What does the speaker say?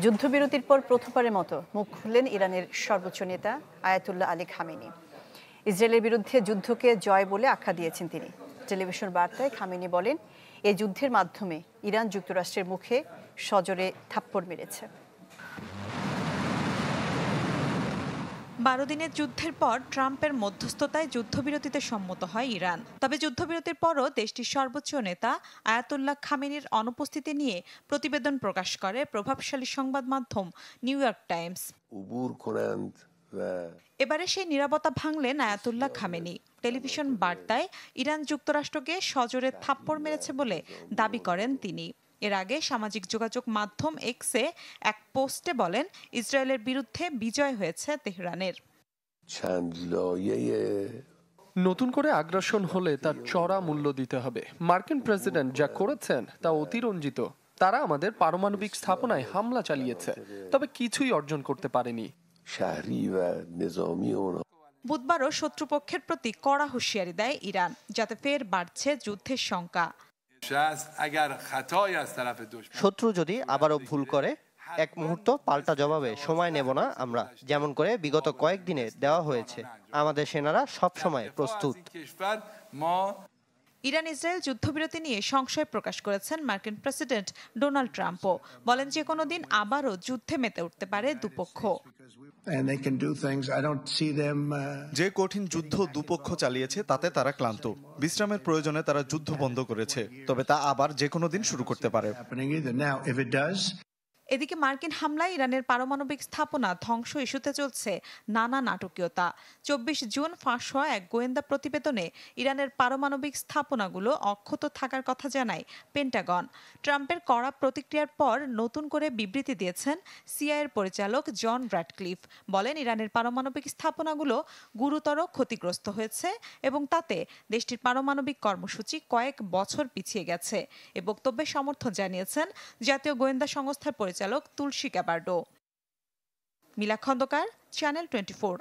যুদ্ধবিরতির পর প্রথমবারের মতো মুখ খুললেন ইরানের সর্বোচ্চ নেতা আয়াতুল্লাহ আলী খামেনি। ইসরায়েলের বিরুদ্ধে যুদ্ধকে জয় বলে আখ্যা দিয়েছেন তিনি। টেলিভিশন বার্তায় খামেনি বলেন, এই যুদ্ধের মাধ্যমে ইরান যুক্তরাষ্ট্রের মুখে সজোরে থাপ্পড় মেরেছে। 12 দিনের যুদ্ধের পর ট্রাম্পের মধ্যস্থতায় যুদ্ধবিরতিতে সম্মত হয় ইরান। তবে যুদ্ধবিরতির পরও দেশটির সর্বোচ্চ নেতা আয়াতুল্লাহ খামেনির অনুপস্থিতি নিয়ে প্রতিবেদন প্রকাশ করে প্রভাবশালী সংবাদ মাধ্যম নিউ ইয়র্ক টাইমস। এবারে সেই নীরবতা ভাঙলেন আয়াতুল্লাহ খামেনি। টেলিভিশন বার্তায় ইরান যুক্তরাষ্ট্রকে সজোরে থাপ্পড় মেরেছে বলে দাবি করেন তিনি। এর আগে সামাজিক যোগাযোগ মাধ্যম এক্সে এক পোস্টে বলেন, ইসরায়েলের বিরুদ্ধে বিজয় হয়েছে তেহরানের। নতুন করে আগ্রাসন হলে তার চড়া মূল্য দিতে হবে। মার্কিন প্রেসিডেন্ট যা করেছেন তা অতিরঞ্জিত। তারা আমাদের পারমাণবিক স্থাপনায় হামলা চালিয়েছে, তবে কিছুই অর্জন করতে পারেনি। বুধবারও শত্রুপক্ষের প্রতি কড়া হুঁশিয়ারি দেয় ইরান, যাতে ফের বাড়ছে যুদ্ধের শঙ্কা। শত্রু যদি আবারও ভুল করে এক মুহূর্ত পাল্টা জবাবে সময় নেব না আমরা, যেমন করে বিগত কয়েকদিনে দেওয়া হয়েছে। আমাদের সেনারা সব সময় প্রস্তুত। ইরান ইসরায়েল যুদ্ধবিরতি নিয়ে সংশয় প্রকাশ করেছেন মার্কিন প্রেসিডেন্ট ডোনাল্ড ট্রাম্পও। বলেন, যে কোনো দিন আবারও যুদ্ধে মেতে উঠতে পারে দুপক্ষ। যে কঠিন যুদ্ধ দুপক্ষ চালিয়েছে তাতে তারা ক্লান্ত। বিশ্রামের প্রয়োজনে তারা যুদ্ধ বন্ধ করেছে, তবে তা আবার যে কোনো দিন শুরু করতে পারে। এদিকে মার্কিন হামলায় ইরানের পারমাণবিক স্থাপনা ধ্বংস ইস্যুতে চলছে নানা নাটকীয়তা। 24 জুন ফাঁস হওয়া এক গোয়েন্দা প্রতিবেদনে ইরানের পারমাণবিক স্থাপনাগুলো অক্ষত থাকার কথা জানায় পেন্টাগন। ট্রাম্পের কড়া প্রতিক্রিয়ার পর নতুন করে বিবৃতি দিয়েছেন সিআইএর পরিচালক জন র্যাডক্লিফ। বলেন, ইরানের পারমাণবিক স্থাপনাগুলো গুরুতর ক্ষতিগ্রস্ত হয়েছে এবং তাতে দেশটির পারমাণবিক কর্মসূচি কয়েক বছর পিছিয়ে গেছে। এ বক্তব্যে সমর্থন জানিয়েছেন জাতীয় গোয়েন্দা সংস্থার পরিচালক তুলসী গ্যাবার্ডো। মিলা খন্দকার, চ্যানেল 24।